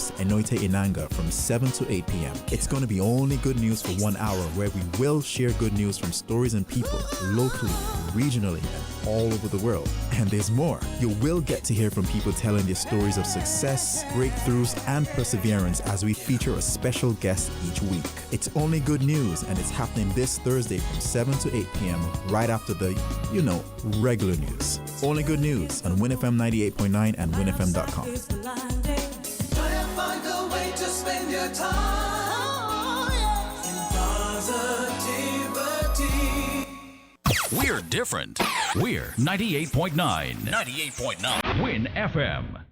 host, Enoete Inanga, from 7 to 8 p.m. It's going to be only good news for 1 hour, where we will share good news from stories and people, locally, regionally, and all over the world. And there's more. You will get to hear from people telling their stories of success, breakthroughs, and perseverance as we feature a special guest each week. It's only good news, and it's happening this Thursday from 7 to 8 p.m. right after the, regular news. Only good news on WinFM 98.9 and winfm.com. We're different. We're 98.9. 98.9. Win FM.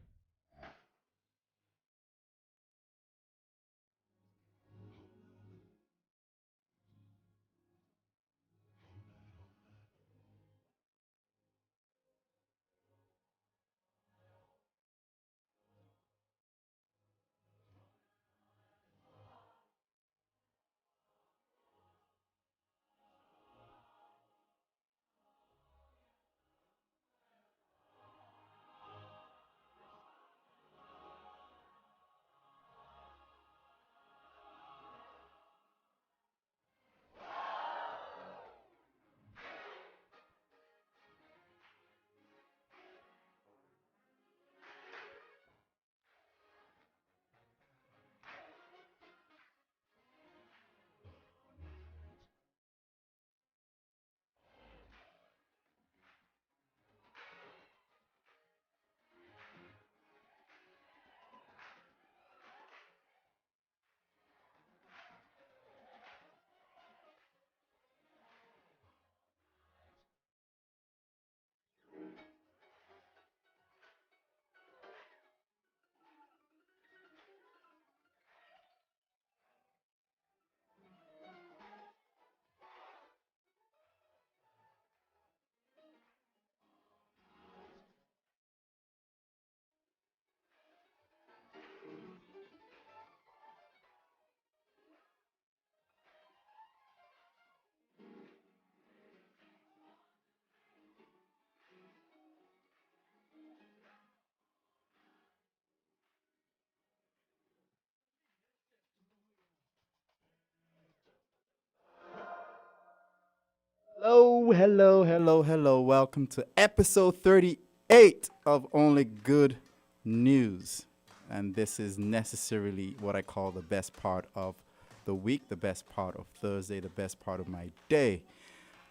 Hello. Welcome to episode 38 of Only Good News. And this is necessarily what I call the best part of the week, the best part of Thursday, the best part of my day.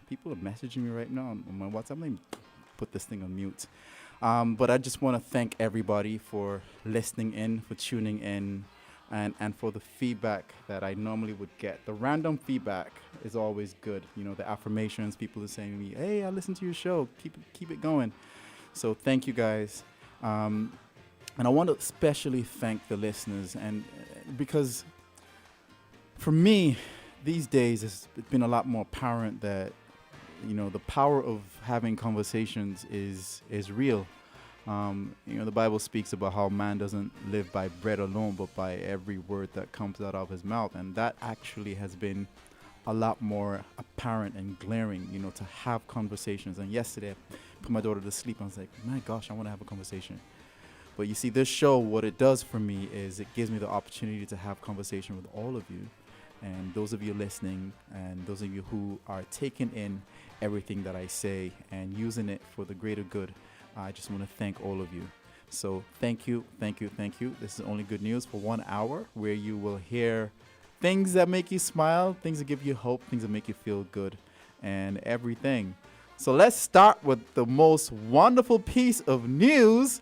People are messaging me right now on my WhatsApp. Let me put this thing on mute. But I just want to thank everybody for listening in, for tuning in, and for the feedback that I normally would get. The random feedback is always good. The affirmations, people are saying to me, hey, I listened to your show. Keep it going. So thank you guys. And I want to especially thank the listeners, and because for me, these days, it's been a lot more apparent that, the power of having conversations is real. The Bible speaks about how man doesn't live by bread alone, but by every word that comes out of his mouth. And that actually has been a lot more apparent and glaring, to have conversations. And yesterday, I put my daughter to sleep. I was like, my gosh, I want to have a conversation. But you see, this show, what it does for me is it gives me the opportunity to have conversation with all of you. And those of you listening, and those of you who are taking in everything that I say and using it for the greater good, I just want to thank all of you. So thank you. This is Only Good News for 1 hour, where you will hear things that make you smile, things that give you hope, things that make you feel good, and everything. So let's start with the most wonderful piece of news.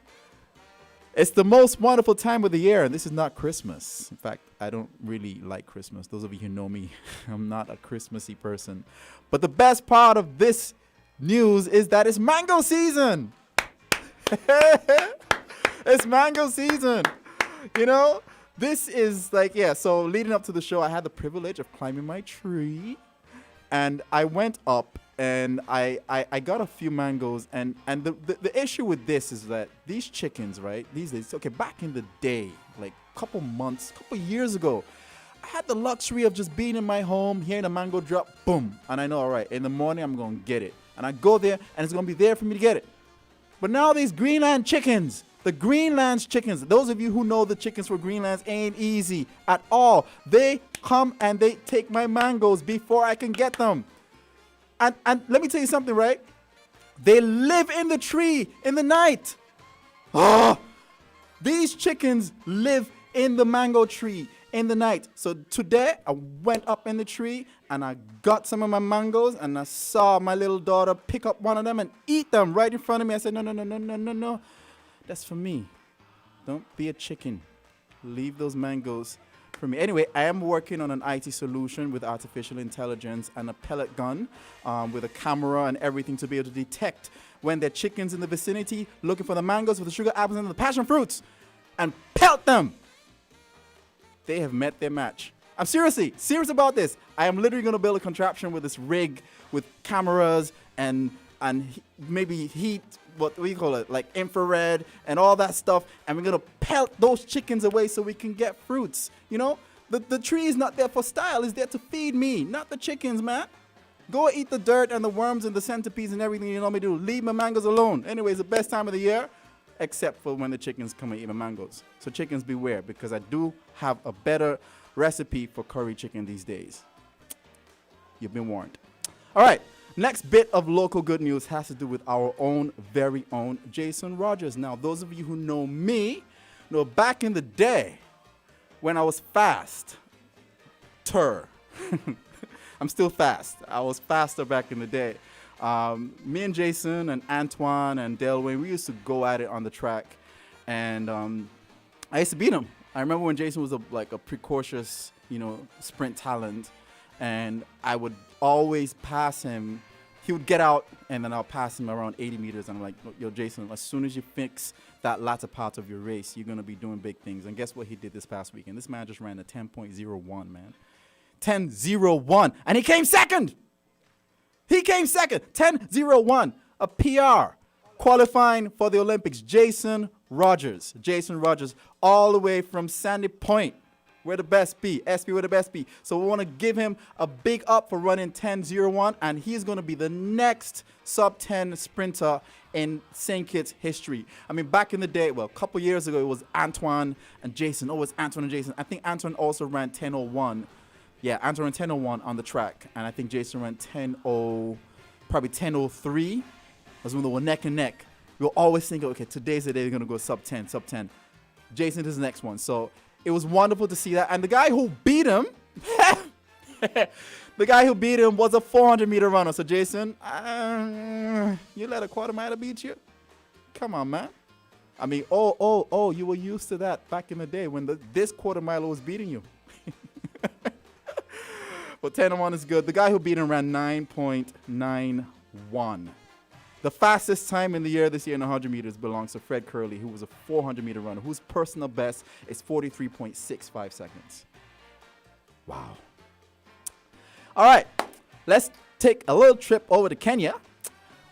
It's the most wonderful time of the year, and this is not Christmas. In fact, I don't really like Christmas. Those of you who know me, I'm not a Christmassy person. But the best part of this news is that it's mango season. It's mango season. This is so leading up to the show, I had the privilege of climbing my tree, and I went up and I got a few mangoes, and the issue with this is that these chickens, right, these days, back in the day, like couple years ago, I had the luxury of just being in my home, hearing a mango drop, boom, and I know, all right, in the morning I'm going to get it, and I go there and it's going to be there for me to get it. But now these Greenland chickens, The Greenland's chickens, those of you who know the chickens for Greenland's ain't easy at all. They come and they take my mangoes before I can get them. And let me tell you something, right? They live in the tree in the night. Oh, these chickens live in the mango tree in the night. So today I went up in the tree and I got some of my mangoes and I saw my little daughter pick up one of them and eat them right in front of me. I said, no. That's for me. Don't be a chicken. Leave those mangoes for me. Anyway, I am working on an IT solution with artificial intelligence and a pellet gun with a camera and everything to be able to detect when there are chickens in the vicinity looking for the mangoes, for the sugar apples, and the passion fruits and pelt them. They have met their match. I'm serious about this. I am literally going to build a contraption with this rig with cameras and maybe heat, what do you call it, like infrared and all that stuff. And we're going to pelt those chickens away so we can get fruits. You know, the tree is not there for style. It's there to feed me, not the chickens, man. Go eat the dirt and the worms and the centipedes and everything you normally do. Leave my mangoes alone. Anyway, it's the best time of the year, except for when the chickens come and eat my mangoes. So chickens beware, because I do have a better recipe for curry chicken these days. You've been warned. All right, next bit of local good news has to do with our own, very own Jason Rogers. Now, those of you who know me know back in the day when I was I'm still fast. I was faster back in the day. Me and Jason and Antoine and Delwayne, we used to go at it on the track. And I used to beat him. I remember when Jason was a precocious, sprint talent. And I would always pass him. He would get out, and then I'll pass him around 80 meters. And I'm like, yo, Jason, as soon as you fix that latter part of your race, you're going to be doing big things. And guess what he did this past weekend? This man just ran a 10.01, man. 10.01. And he came second. 10.01. A PR. Qualifying for the Olympics. Jason Rogers, all the way from Sandy Point. Where the best be. SP where the best be. So we want to give him a big up for running 10.01, and he's going to be the next sub-10 sprinter in St. Kitts history. I mean, back in the day, well, a couple years ago, it was Antoine and Jason. Oh, it's Antoine and Jason. I think Antoine also ran 10.01. Yeah, Antoine ran 10.01 on the track, and I think Jason ran 10.03. That's when they were neck and neck. We'll always think, okay, today's the day they're going to go sub-10. Jason is the next one. So it was wonderful to see that. And the guy who beat him, was a 400-meter runner. So, Jason, you let a quarter miler beat you? Come on, man. I mean, you were used to that back in the day when this quarter miler was beating you. But 10.01 is good. The guy who beat him ran 9.91. The fastest time in the year this year in 100 meters belongs to Fred Curley, who was a 400-meter runner, whose personal best is 43.65 seconds. Wow. All right, let's take a little trip over to Kenya,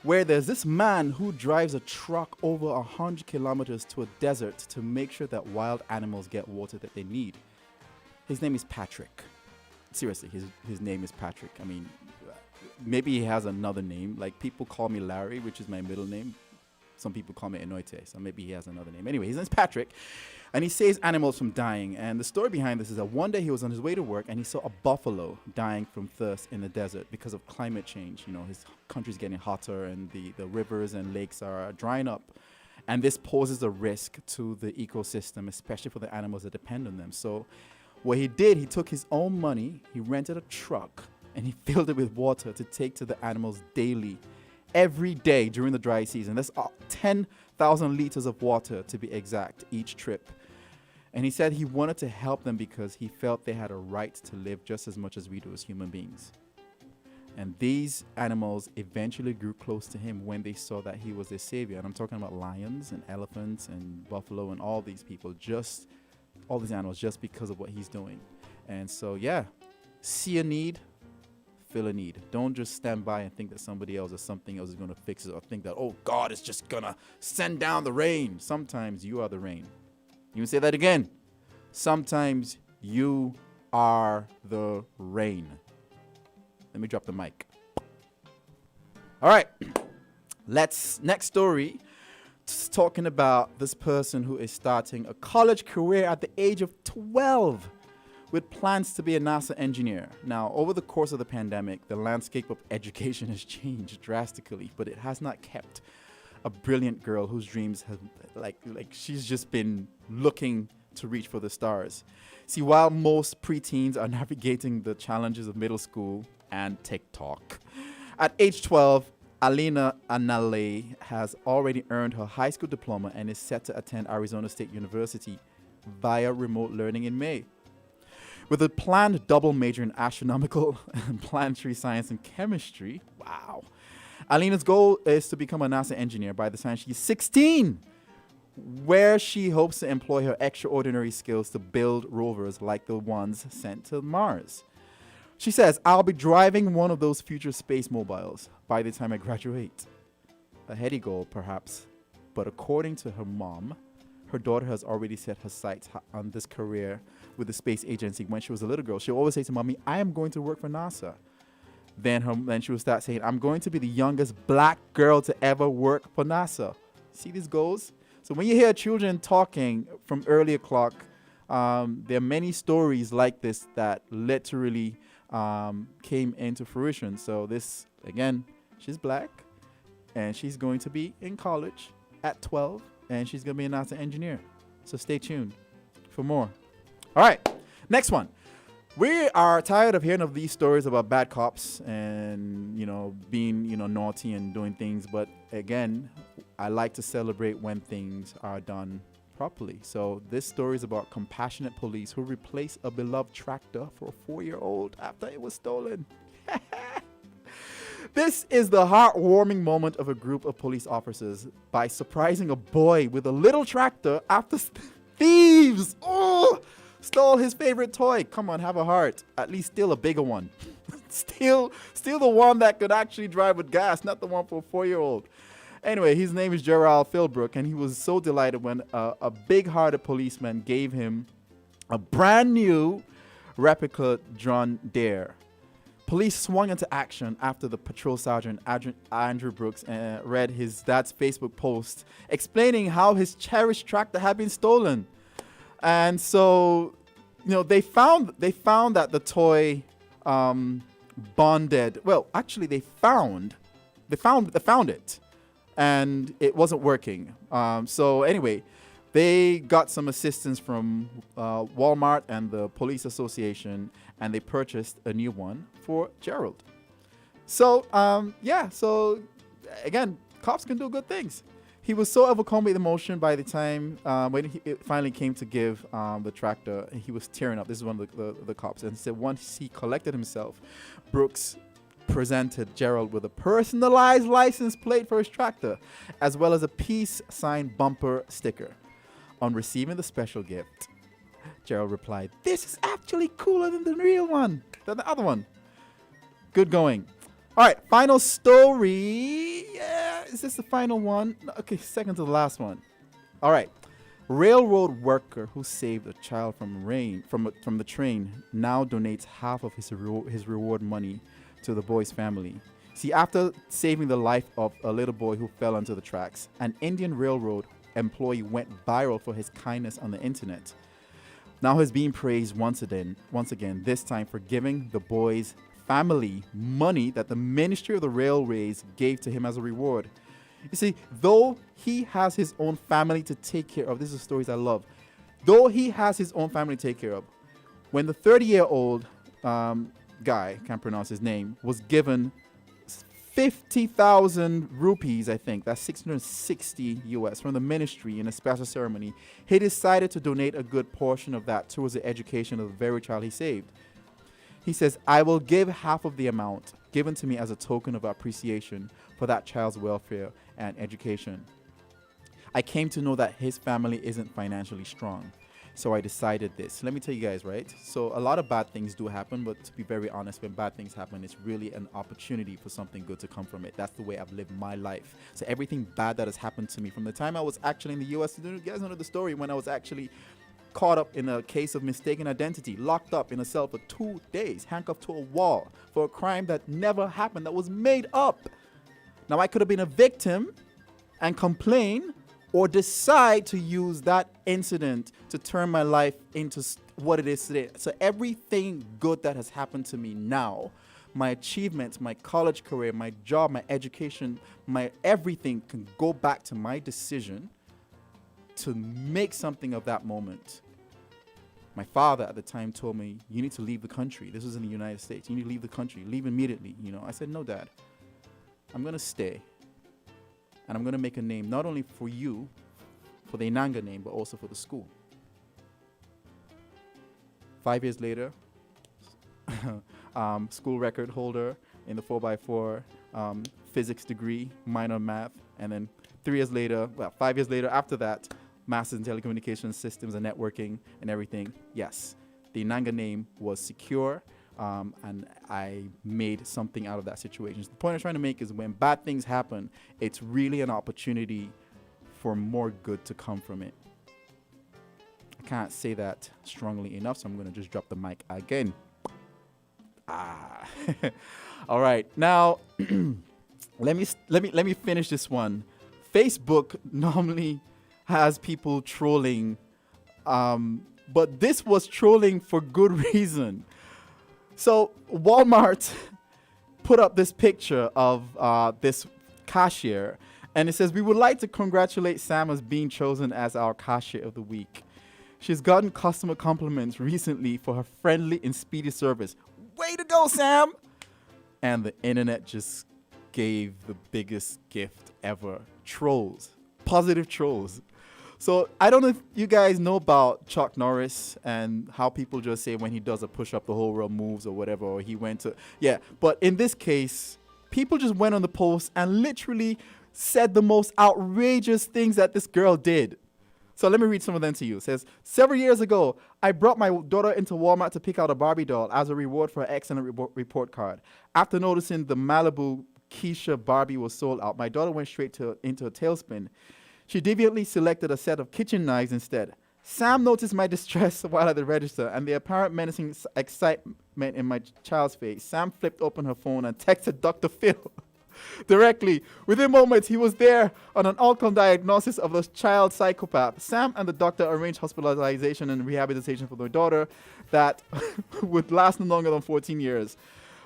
where there's this man who drives a truck over 100 kilometers to a desert to make sure that wild animals get water that they need. His name is Patrick. Seriously, his name is Patrick. I mean, maybe he has another name. Like, people call me Larry, which is my middle name. Some people call me Enoete, so maybe he has another name. Anyway, his name's Patrick, and he saves animals from dying. And the story behind this is that one day he was on his way to work, and he saw a buffalo dying from thirst in the desert because of climate change. You know, his country's getting hotter, and the rivers and lakes are drying up. And this poses a risk to the ecosystem, especially for the animals that depend on them. So what he did, he took his own money, he rented a truck, and he filled it with water to take to the animals daily, every day during the dry season. That's 10,000 liters of water, to be exact, each trip. And he said he wanted to help them because he felt they had a right to live just as much as we do as human beings. And these animals eventually grew close to him when they saw that he was their savior. And I'm talking about lions and elephants and buffalo and all these people, just all these animals, just because of what he's doing. And so, yeah, see a need, fill a need. Don't just stand by and think that somebody else or something else is going to fix it, or think that, oh, God is just going to send down the rain. Sometimes you are the rain. You can say that again. Sometimes you are the rain. Let me drop the mic. All right. Next story talking about this person who is starting a college career at the age of 12 with plans to be a NASA engineer. Now, over the course of the pandemic, the landscape of education has changed drastically, but it has not kept a brilliant girl whose dreams have, like she's just been looking to reach for the stars. See, while most preteens are navigating the challenges of middle school and TikTok, at age 12, Enoete Inanga has already earned her high school diploma and is set to attend Arizona State University via remote learning in May. With a planned double major in astronomical and planetary science and chemistry, wow. Alina's goal is to become a NASA engineer by the time she's 16, where she hopes to employ her extraordinary skills to build rovers like the ones sent to Mars. She says, "I'll be driving one of those future space mobiles by the time I graduate." A heady goal, perhaps, but according to her mom, her daughter has already set her sights on this career with the space agency when she was a little girl. She'll always say to mommy, "I am going to work for NASA." Then she will start saying, "I'm going to be the youngest black girl to ever work for NASA." See these goals? So when you hear children talking from early o'clock, there are many stories like this that literally came into fruition. So this, again, she's black, and she's going to be in college at 12, and she's going to be a NASA engineer. So stay tuned for more. All right, next one. We are tired of hearing of these stories about bad cops and, being, naughty and doing things. But again, I like to celebrate when things are done properly. So this story is about compassionate police who replaced a beloved tractor for a 4-year-old after it was stolen. This is the heartwarming moment of a group of police officers by surprising a boy with a little tractor after thieves stole his favorite toy. Come on, have a heart. At least steal a bigger one. steal the one that could actually drive with gas, not the one for a 4-year-old. Anyway, his name is Gerald Philbrook, and he was so delighted when a big-hearted policeman gave him a brand new replica John Deere. Police swung into action after the patrol sergeant, Andrew Brooks, read his dad's Facebook post explaining how his cherished tractor had been stolen. And so, they found that the toy bonded. Well, actually, they found it, and it wasn't working. So anyway, they got some assistance from Walmart and the police association, and they purchased a new one for Gerald. So so again, cops can do good things. He was so overcome with emotion by the time when it finally came to give the tractor, he was tearing up. This is one of the cops. And said once he collected himself, Brooks presented Gerald with a personalized license plate for his tractor, as well as a peace sign bumper sticker. On receiving the special gift, Gerald replied, "This is actually cooler than the real one, than the other one." Good going. All right, final story. Yeah, is this the final one? No, okay, second to the last one. All right. Railroad worker who saved a child from the train now donates half of his reward money to the boy's family. See, after saving the life of a little boy who fell onto the tracks, an Indian railroad employee went viral for his kindness on the internet. Now he's being praised once again, this time for giving the boy's family money that the Ministry of the Railways gave to him as a reward. You see, though he has his own family to take care of, this is stories I love. Though he has his own family to take care of, when the 30-year-old guy, can't pronounce his name, was given 50,000 rupees, I think, that's 660 US, from the ministry in a special ceremony, he decided to donate a good portion of that towards the education of the very child he saved. He says, "I will give half of the amount given to me as a token of appreciation for that child's welfare and education. I came to know that his family isn't financially strong, so I decided this." Let me tell you guys, right? So a lot of bad things do happen, but to be very honest, when bad things happen, it's really an opportunity for something good to come from it. That's the way I've lived my life. So everything bad that has happened to me from the time I was actually in the US, you guys know the story when I was actually caught up in a case of mistaken identity, locked up in a cell for 2 days, handcuffed to a wall for a crime that never happened, that was made up. Now, I could have been a victim and complain, or decide to use that incident to turn my life into what it is today. So everything good that has happened to me now, my achievements, my college career, my job, my education, my everything can go back to my decision to make something of that moment. My father at the time told me, you need to leave the country. This was in the United States. You need to leave the country. Leave immediately. I said, no, Dad. I'm going to stay. And I'm going to make a name, not only for you, for the Inanga name, but also for the school. 5 years later, school record holder in the 4x4, physics degree, minor math. And then 5 years later, after that, Masters in Telecommunications Systems and Networking and everything. Yes, the Inanga name was secure, and I made something out of that situation. So the point I'm trying to make is when bad things happen, it's really an opportunity for more good to come from it. I can't say that strongly enough, so I'm going to just drop the mic again. All right. Now, let me finish this one. Facebook normally has people trolling, but this was trolling for good reason. So Walmart put up this picture of this cashier, and it says, "We would like to congratulate Sam as being chosen as our cashier of the week. She's gotten customer compliments recently for her friendly and speedy service. Way to go, Sam!" And the internet just gave the biggest gift ever. Trolls. Positive trolls. So I don't know if you guys know about Chuck Norris and how people just say when he does a push-up, the whole world moves or whatever, or he went to... Yeah, but in this case, people just went on the post and literally said the most outrageous things that this girl did. So let me read some of them to you. It says, "Several years ago, I brought my daughter into Walmart to pick out a Barbie doll as a reward for her excellent report card. After noticing the Malibu Keisha Barbie was sold out, my daughter went straight into a tailspin. She deviantly selected a set of kitchen knives instead. Sam noticed my distress while at the register and the apparent menacing excitement in my child's face. Sam flipped open her phone and texted Dr. Phil directly. Within moments, he was there on an outcome diagnosis of the child psychopath. Sam and the doctor arranged hospitalization and rehabilitation for their daughter that would last no longer than 14 years.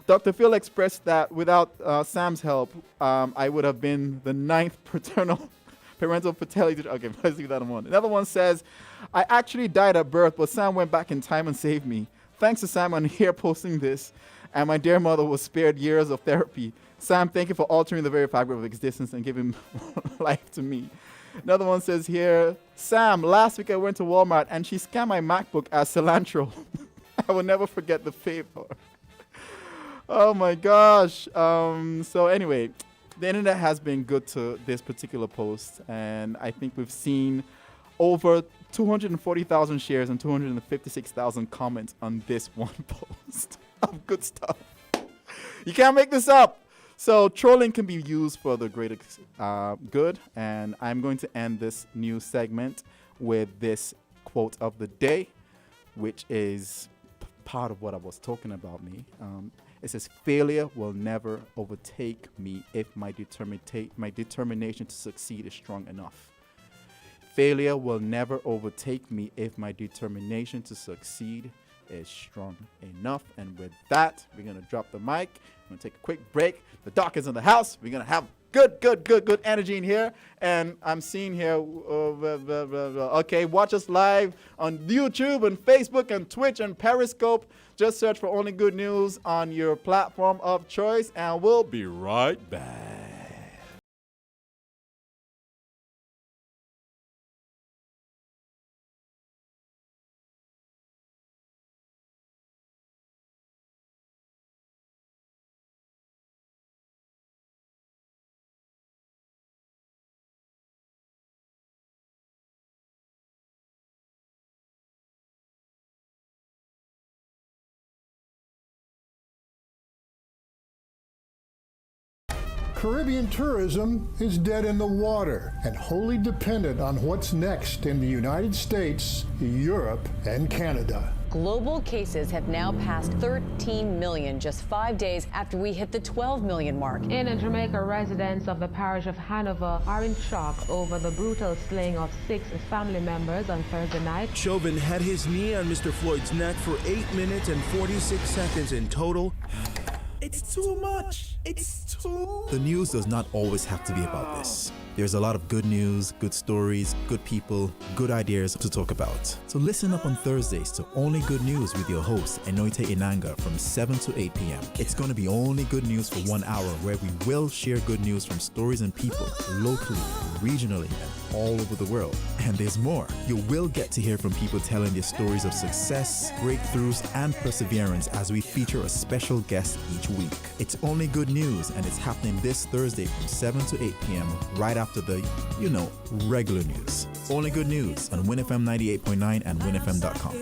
Dr. Phil expressed that without Sam's help, I would have been the 9th parental fatality. Okay, let's leave that one. Another one says, "I actually died at birth, but Sam went back in time and saved me. Thanks to Sam, I'm here posting this, and my dear mother was spared years of therapy. Sam, thank you for altering the very fabric of existence and giving life to me." Another one says here, "Sam, last week I went to Walmart and she scanned my MacBook as cilantro. I will never forget the favor." Oh my gosh. So anyway, the internet has been good to this particular post, and I think we've seen over 240,000 shares and 256,000 comments on this one post of good stuff. You can't make this up. So trolling can be used for the greater good, and I'm going to end this new segment with this quote of the day, which is part of what I was talking about me. It says, "Failure will never overtake me if my determination to succeed is strong enough." Failure will never overtake me if my determination to succeed is strong enough. And with that, we're going to drop the mic. I'm going to take a quick break. The doc is in the house. We're going to have good energy in here. And I'm seeing here, okay, watch us live on YouTube and Facebook and Twitch and Periscope. Just search for Only Good News on your platform of choice, and we'll be right back. Caribbean tourism is dead in the water and wholly dependent on what's next in the United States, Europe, and Canada. Global cases have now passed 13 million just 5 days after we hit the 12 million mark. In Jamaica, residents of the parish of Hanover are in shock over the brutal slaying of 6 family members on Thursday night. Chauvin had his knee on Mr. Floyd's neck for 8 minutes and 46 seconds in total. It's too much. It's too. The news does not always have to be about this. There's a lot of good news, good stories, good people, good ideas to talk about. So listen up on Thursdays to Only Good News with your host, Enoete Inanga, from 7 to 8 p.m. It's going to be only good news for 1 hour where we will share good news from stories and people, locally, regionally, and all over the world. And there's more. You will get to hear from people telling their stories of success, breakthroughs, and perseverance as we feature a special guest each week. It's Only Good News, and it's happening this Thursday from 7 to 8 p.m. right after the, regular news. Only Good News on WinFM 98.9 and winfm.com.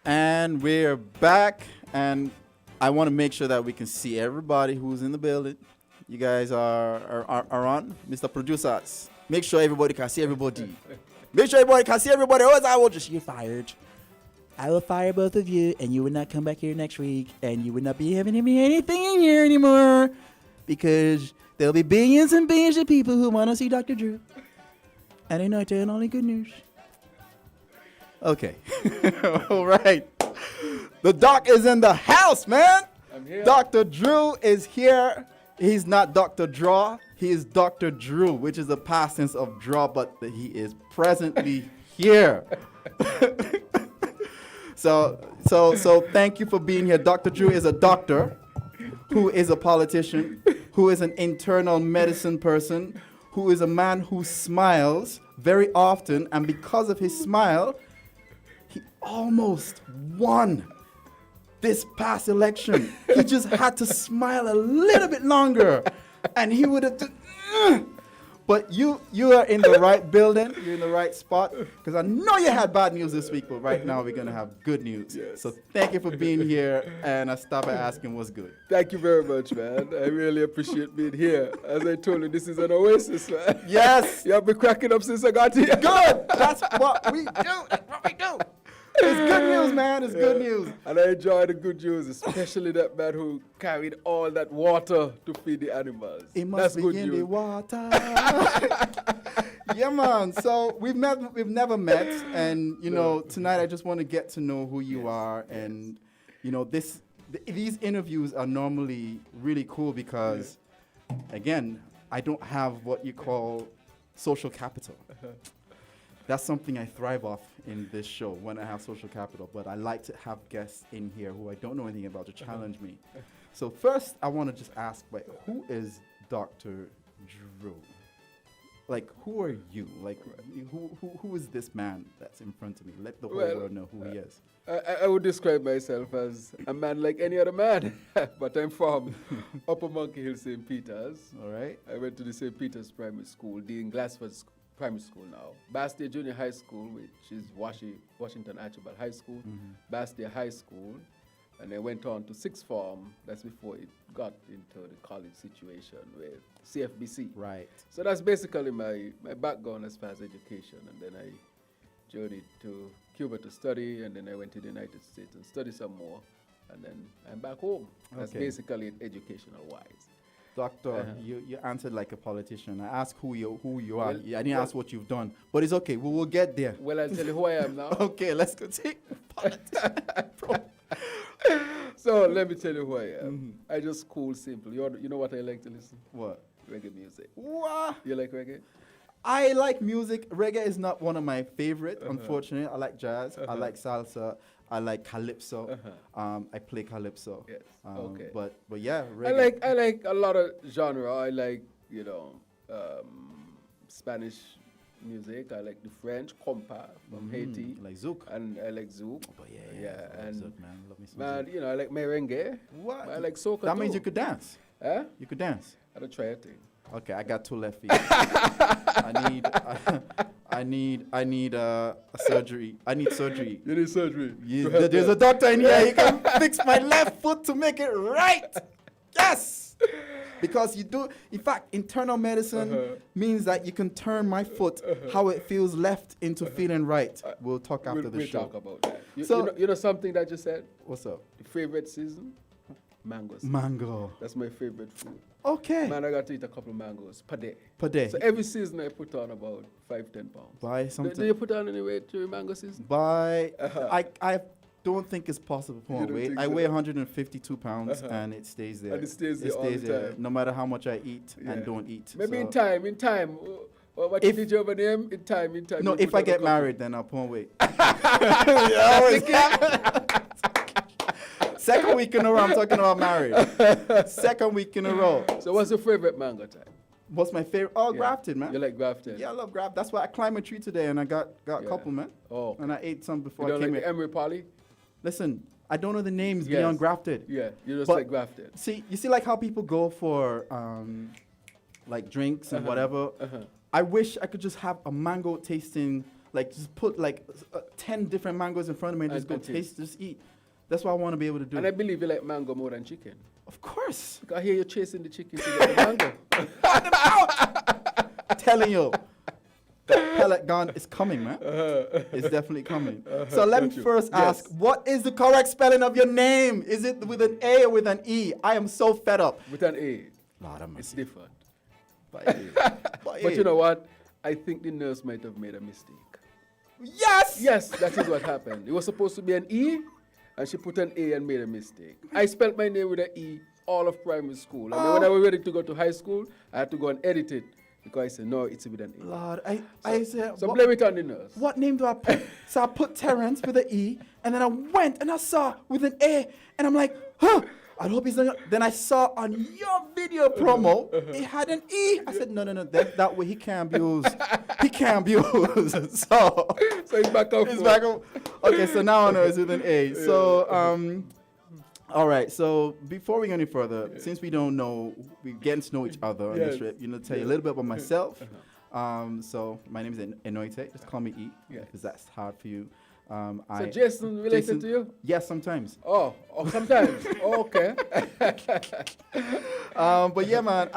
And we're back, and I want to make sure that we can see everybody who's in the building. You guys are on, Mr. Producers. Make sure everybody can see everybody. Make sure everybody can see everybody. Or else I will just, you're fired. I will fire both of you, and you will not come back here next week, and you will not be having anything in here anymore, because there'll be billions and billions of people who want to see Dr. Drew. And they're not telling Only Good News. Okay. All right. The doc is in the house, man. I'm here. Dr. Drew is here. He's not Dr. Draw. He is Dr. Drew, which is the past tense of draw, but he is presently here. So thank you for being here. Dr. Drew is a doctor who is a politician, who is an internal medicine person, who is a man who smiles very often, and because of his smile, he almost won this past election. He just had to smile a little bit longer, and he would have. But you are in the right building. You're in the right spot, because I know you had bad news this week, but right now we're gonna have good news. Yes. So thank you for being here, and I start by asking what's good. Thank you very much, man. I really appreciate being here. As I told you, this is an oasis, man. Yes. You have been cracking up since I got here. Good. That's what we do. That's what we do. It's good news, man. It's good news. And I enjoy the good news, especially that man who carried all that water to feed the animals. It must That's be good in news. the water. Yeah, man. So we've never met, and tonight I just want to get to know who you are, and these interviews are normally really cool because, again, I don't have what you call social capital. That's something I thrive off in this show when I have social capital. But I like to have guests in here who I don't know anything about to challenge me. So first, I want to just ask, who is Dr. Drew? Like, who are you? Like, who is this man that's in front of me? Let the whole world know who he is. I would describe myself as a man like any other man, but I'm from Upper Monkey Hill, St. Peter's. All right. I went to the St. Peter's Primary School, Dean Glassford Primary School now. Bastille Junior High School, which is Washington Archibald High School, Bastille High School, and I went on to sixth form. That's before it got into the college situation with CFBC. Right. So that's basically my background as far as education, and then I journeyed to Cuba to study, and then I went to the United States and studied some more, and then I'm back home. That's Okay. basically it, educational-wise. Doctor, you answered like a politician. I asked who you are. Well, I didn't ask what you've done, but it's okay. We will get there. Well, I'll tell you who I am now. Okay, let's continue. So let me tell you who I am. I just cool, simple. You know what I like to listen? What? Reggae music. What? You like reggae? I like music. Reggae is not one of my favorite, unfortunately. I like jazz. I like salsa. I like calypso. I play calypso. Yes. Okay. But yeah, reggae. I like a lot of genre. I like Spanish music. I like the French compa from Haiti. Like zouk. And I like zouk. Oh yeah. I love And zouk, man. Love me some man, zouk. I like merengue. What? I like soca. That means too. you could dance. Huh? You could dance. I don't try a thing. Okay, I got 2 left feet. I need a surgery. I need surgery. You need surgery. There's a doctor in here. He can fix my left foot to make it right. Yes. Because you do, in fact, internal medicine means that you can turn my foot how it feels left into feeling right. We'll talk after the we'll show. talk about that. So- you know something that you said? What's up? Favorite season? Mango season. Mango. That's my favorite food. Okay. Man, I got to eat a couple of mangoes per day. Per day. So every season I put on about 5-10 pounds. Buy Do something. you put on any weight during mango season? Buy. I don't think it's possible to put You on don't weight. think I so? weigh 152 pounds and it stays there. And it stays there all the time. no matter how much I eat Yeah. and don't eat. Maybe So- in time. What If- did you have a name? In time. No, you if put I on a get couple. married, then I'll put on weight. Second week in a row, I'm talking about married. Second week in a row. So what's your favorite mango type? What's my favorite? Oh, Yeah. grafted, man. You like grafted? Yeah, I love graft. That's why I climbed a tree today and I got a Yeah. couple, man. Oh. And I ate some You before I don't came like the here. Emery Poly? Listen, I don't know the names Yes. beyond grafted. Yeah, you just But- like grafted. See, you see like how people go for like drinks and whatever. I wish I could just have a mango tasting, like just put like 10 different mangoes in front of me and just go And taste. taste, just eat. That's what I want to be able to do. And I believe you like mango more than chicken. Of course. I hear you chasing the chicken to get the mango. Telling you. The pellet gun is coming, man. It's definitely coming. So let me Got you. first Yes. ask, what is the correct spelling of your name? Is it with an A or with an E? I am so fed up. With an A. Lord have It's mercy. different. But But you know what? I think the nurse might have made a mistake. Yes! Yes, that is what happened. It was supposed to be an E, and she put an A and made a mistake. I spelled my name with an E all of primary school. And then when I was ready to go to high school, I had to go and edit it because I said, no, it's with an A. Lord, I said, So what, blame it on the nurse. what name do I put? So I put Terrence with an E, and then I went and I saw with an A, and I'm like, huh, I hope he's not. Then I saw on your video promo, it had an E. I said, no, that way he can't be used. He can't be used. So So it's back up. it's back up. Okay, so now I know it's with an A. So, all right. So before we go any further, since we don't know, we're getting to know each other on this Yes. trip, tell you a little bit about myself. So my name is Enoete. Just call me E, Yeah. because that's hard for you. So Jason related to you? Yes, sometimes. Oh, sometimes. Oh, okay. But yeah, man,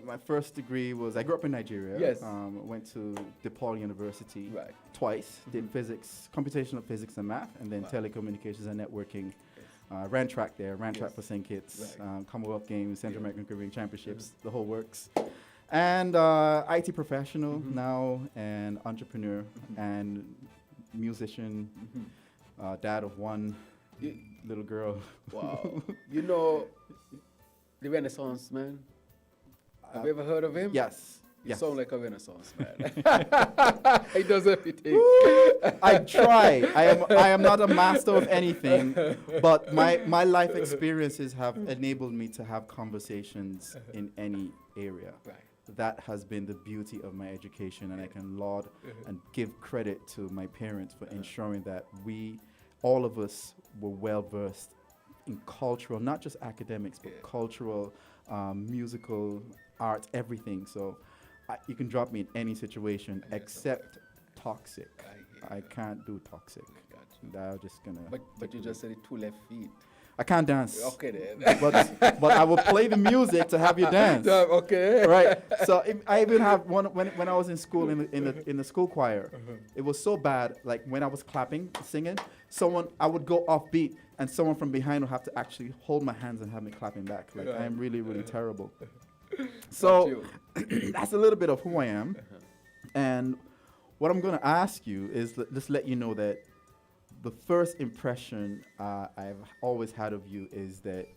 my first degree was, I grew up in Nigeria. Yes. Went to DePaul University Right. twice. Did physics, computational physics and math, and then telecommunications and networking. Ran track there, ran track for St. Kitts, Right. Commonwealth Games, Central American Caribbean Championships, the whole works. And IT professional now, and entrepreneur, and musician, dad of one You- little girl. Wow. You know the Renaissance man? Have you ever heard of him? Yes. You Yes. sound like a Renaissance man. He does everything. I try. I am not a master of anything, but my life experiences have enabled me to have conversations in any area. Right. That has been the beauty of my education, and I can laud and give credit to my parents for ensuring that all of us were well versed in cultural, not just academics, but cultural, musical, art, everything. So you can drop me in any situation except toxic. I can't do toxic. I'm just gonna. But you just said it 2 left feet. I can't dance. Okay then. But I will play the music to have you dance. Okay. Right. So I even have one when I was in school in the school choir. It was so bad. Like when I was clapping, singing, I would go off beat, and someone from behind would have to actually hold my hands and have me clapping back. Like I am really, really terrible. So that's a little bit of who I am, and what I'm going to ask you is just let you know that the first impression I've always had of you is that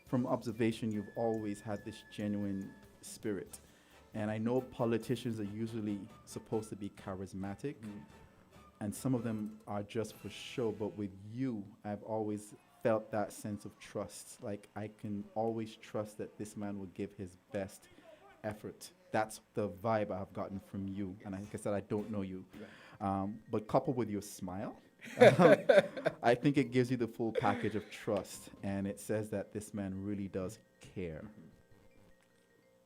from observation, you've always had this genuine spirit. And I know politicians are usually supposed to be charismatic, and some of them are just for show. But with you, I've always felt that sense of trust. Like I can always trust that this man will give his best effort. That's the vibe I've gotten from you. And like I said, I don't know you. But coupled with your smile, I think it gives you the full package of trust, and it says that this man really does care.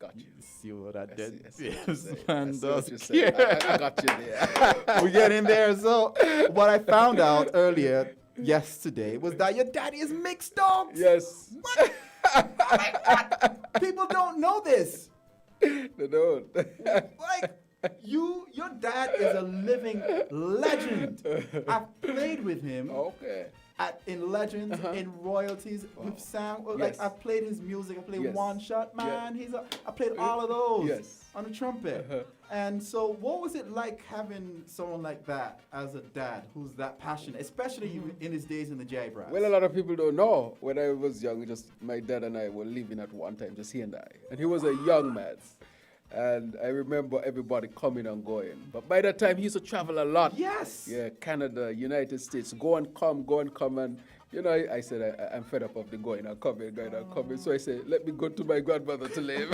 Got you. See what I did? I see what This you're saying. man I see does what you're saying. care. I got you there. We get in there. So what I found out earlier yesterday was that your daddy is mixed dogs. Yes. People don't know this. They don't. Like, your dad is a living legend. I've played with him Okay. in Legends, in Royalties, with Sam. Like, Yes. I've played his music. I played Yes. One Shot, man. Yeah. I played all of those Yes. on the trumpet. And so, what was it like having someone like that as a dad who's that passionate, especially in his days in the J Brass? Well, a lot of people don't know. When I was young, just my dad and I were living at one time, just he and I. And he was a young man. And I remember everybody coming and going. But by that time, he used to travel a lot. Yes. Yeah, Canada, United States, go and come. And, I said, I'm fed up of the going and coming. So I said, let me go to my grandmother to live.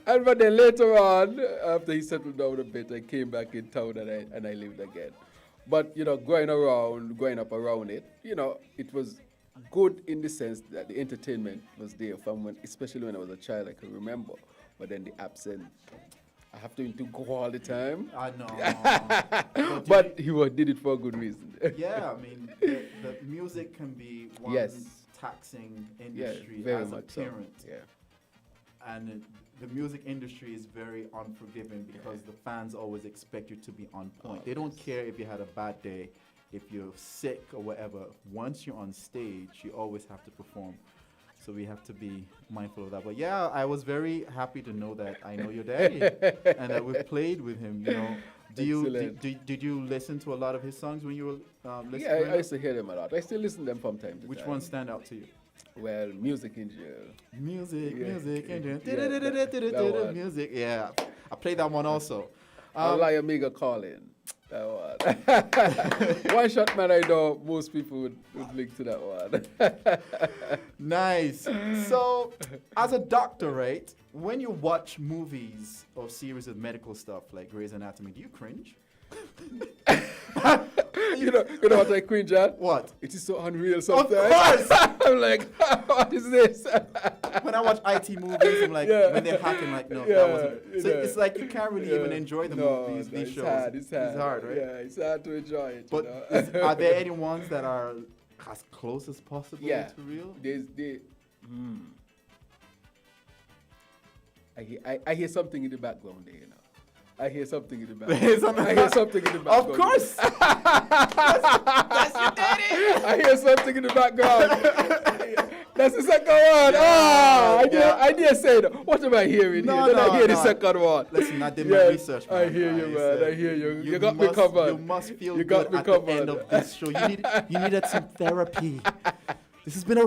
But then later on, after he settled down a bit, I came back in town and I lived again. But, growing up around it, it was good in the sense that the entertainment was there especially when I was a child, I can remember. But then the absence, I have to go all the time. I know. But he did it for a good reason. Yeah, I mean, the music can be one Yes. taxing industry very as a much so. parent. Yeah. And the music industry is very unforgiving because the fans always expect you to be on point. They don't care if you had a bad day, if you're sick or whatever. Once you're on stage, you always have to perform. So we have to be mindful of that. But yeah, I was very happy to know that I know your daddy and that we've played with him. Did you listen to a lot of his songs when you were listening? Yeah, I used to hear them a lot. I still listen to them from time to Which time. ones stand out to you? Well, Music in Jail. Music, Yeah. music, and Yeah, that one. music. Yeah, I played that one also. Lie Amiga Calling. That one. One Shot Man, I know most people would link to that one. Nice. So, as a doctor, right, when you watch movies or series of medical stuff like Grey's Anatomy, do you cringe? you know what I cringe at? What? It is so unreal sometimes. Of course! I'm like, what is this? When I watch IT movies, I'm like, Yeah. when they're hacking, like, no, Yeah, that wasn't. So yeah. it's like you can't really even enjoy the movies, these it's shows. Hard, it's hard. right? Yeah, it's hard to enjoy it. But are there any ones that are as close as possible Yeah. to real? I hear something in the background there, I hear something in the There's background. something I hear something in the background. Of course! That's your daddy! I hear something in the background. That's the second one. Yeah. I dare say that. What am I hearing No, here? Then I hear the no. second one. Listen, I did my Yes, research, I man. hear you, man. I hear you. You got me must- covered. You must feel You good got me at the end covered. of this show. You needed some therapy. This has been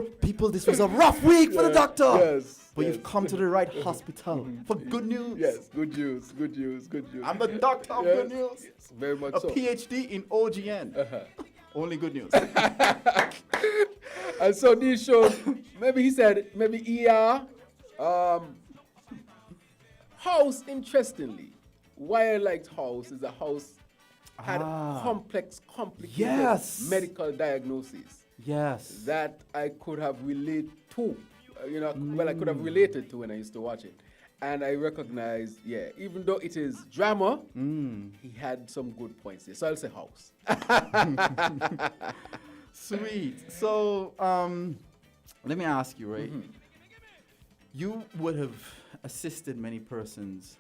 this was a rough week for the doctor. Yes. But yes. you've come to the right hospital for good news. Yes, good news, good news, good news. I'm the doctor of good news. Yes, very much A so. PhD in OGN. Only good news. And so these shows, maybe ER. House, interestingly, why I liked House is a House had complex, complicated Yes. medical diagnoses Yes. that I could have related to. I could have related to when I used to watch it. And I recognized, even though it is drama, he had some good points there. So I'll say House. Sweet. So, let me ask you, right? You would have assisted many persons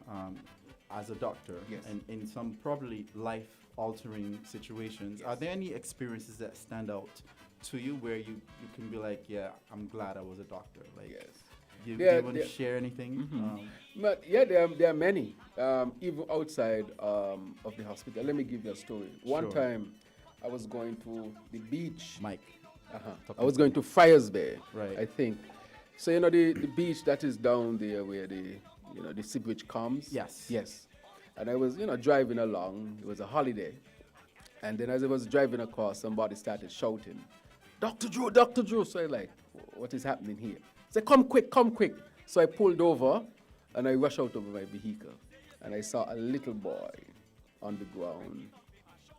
as a doctor Yes. and in some probably life-altering situations. Are there any experiences that stand out to you where you can be like, yeah, I'm glad I was a doctor? Like, Yes. do you Yeah, want to yeah. share anything? But there are many, even outside of the hospital. Let me give you a story. One Sure. time, I was going to the beach. Mike. I was going to Friars Bay, Right. I think. So the beach that is down there where the seabridge comes. Yes. Yes. And I was driving along. It was a holiday, and then as I was driving across, somebody started shouting, "Dr. Drew, Dr. Drew!" So I like, what is happening here? Say, come quick, come quick. So I pulled over, and I rushed out of my vehicle, and I saw a little boy on the ground,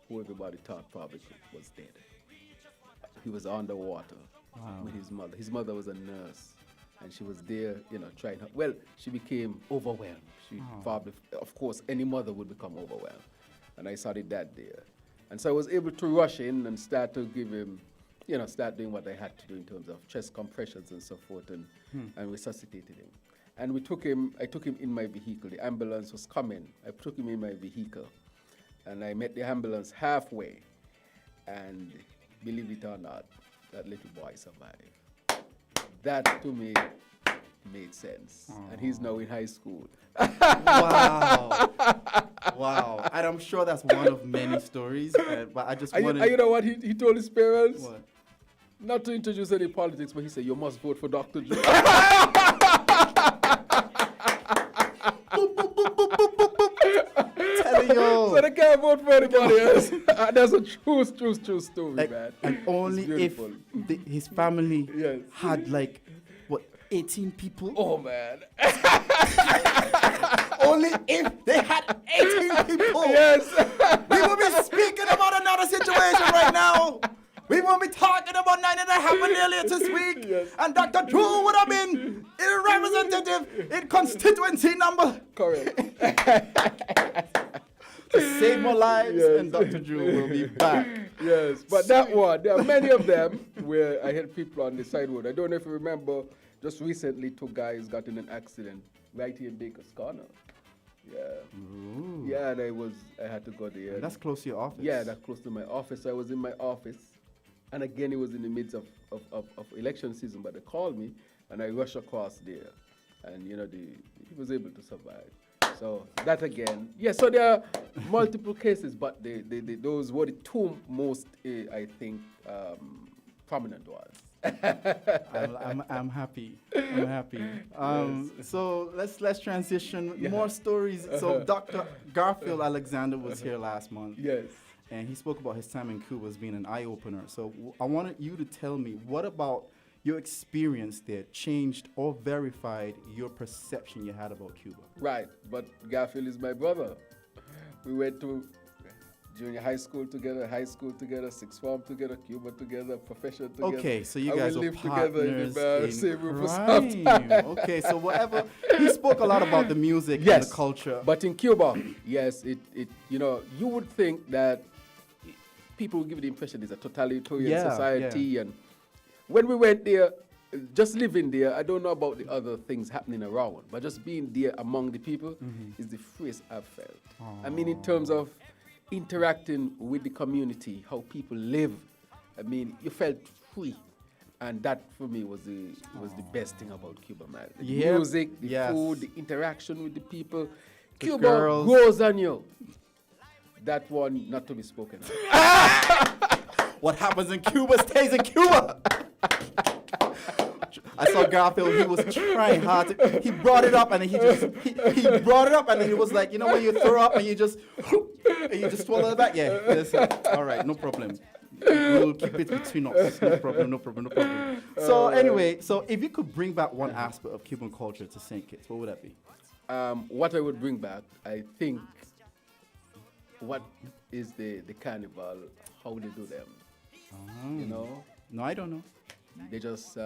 who everybody thought probably was dead. He was underwater with his mother. His mother was a nurse, and she was there, trying her. Well, she became overwhelmed. She probably, of course, any mother would become overwhelmed. And I saw the dad there. And so I was able to rush in and start to give him start doing what I had to do in terms of chest compressions and so forth, and resuscitated him. And I took him in my vehicle. The ambulance was coming. I took him in my vehicle, and I met the ambulance halfway. And believe it or not, that little boy survived. That to me made sense. And he's now in high school. Wow. Wow. And I'm sure that's one of many stories, but I just wanted... You know what he told his parents? What? Not to introduce any politics, but he said, you must vote for Dr. Joe. Telling you. So they can't vote for anybody else. That's a true story, Like, man. and only if beautiful. his family Yes. had 18 people. Oh, man. Only if they had 18 people. Yes. We will be speaking about another situation right now. We won't be talking about 9 that happened earlier this week. Yes. And Dr. Drew would have been a representative in constituency number. Correct. To save more lives, Yes. and Dr. Drew will be back. Yes, but that one, there are many of them where I had people on the side road. I don't know if you remember, just recently 2 guys got in an accident right here in Baker's Corner. Yeah. Ooh. Yeah, and I had to go there. That's close to your office. Yeah, that's close to my office. I was in my office, and again, it was in the midst of election season, but they called me, and I rushed across there, and he was able to survive. So that again, yeah. So there are multiple cases, but those were the 2 most, I think, prominent ones. I'm happy. I'm happy. So let's transition. Yeah. More stories. So Dr. Garfield Alexander was here last month. Yes. And he spoke about his time in Cuba as being an eye-opener. So I wanted you to tell me, what about your experience there changed or verified your perception you had about Cuba? Right, but Garfield is my brother. We went to junior high school together, sixth form together, Cuba together, profession together. Okay, so you And guys we were lived together in the partners same in room for some time. crime. Okay, so whatever. He spoke a lot about the music and Yes, the culture. but in Cuba, yes, you would think that people would give the impression it's a totalitarian Yeah, society, and when we went there, just living there, I don't know about the other things happening around, but just being there among the people is the freest I've felt. I mean, in terms of interacting with the community, how people live, I mean, you felt free. And that for me was the best thing about Cuba, man. The music, the food, the interaction with the people. Cuba girls. grows on you. That one not to be spoken of. What happens in Cuba stays in Cuba. I saw Garfield, he was trying hard to, he brought it up and then he brought it up and then he was like, you know when you throw up and you just swallow it back? Yeah, all right, no problem. We'll keep it between us. No problem. So anyway, so if you could bring back one aspect of Cuban culture to St. Kitts, what would that be? What I would bring back, I think, what is the carnival, how they do them, you know? No, I don't know. They just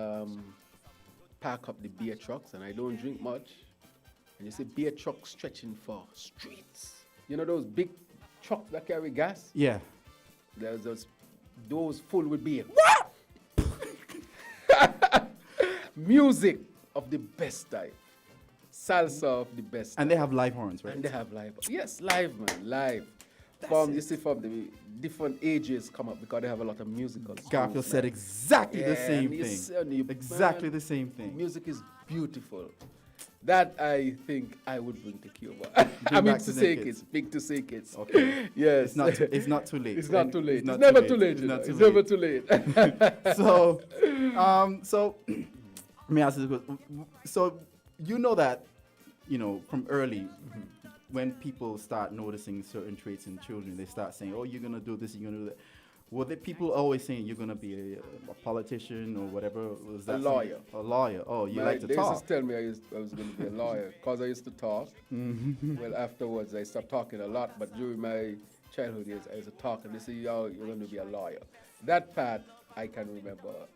park up the beer trucks, and I don't drink much. And you see beer trucks stretching for streets. You know those big trucks that carry gas? Yeah. There's those full with beer. Music of the best type. Salsa of the best And type. they have live horns, right? And they have live. Yes, live, man, live. You see, from the different ages come up because they have a lot of musical. Garfield said exactly the same thing. Exactly the same thing. Music is beautiful. That I think I would bring to Cuba. I mean, to say kids, big to say kids. Okay. Yes. It's not too late. It's not too late. It's It's never too late. It's It's never too late. So, let me ask you this. So, you know that, from early, when people start noticing certain traits in children, they start saying, "Oh, you're gonna do this, you're gonna do that." Were the people always saying you're gonna be a politician or whatever? Was that A lawyer. A lawyer. Oh, you like to They talk. used to tell me I was going to be a lawyer because I used to talk. Well, afterwards I stopped talking a lot, but during my childhood years I used to talk, and they say, "Oh, you're going to be a lawyer." That part I can remember. Well.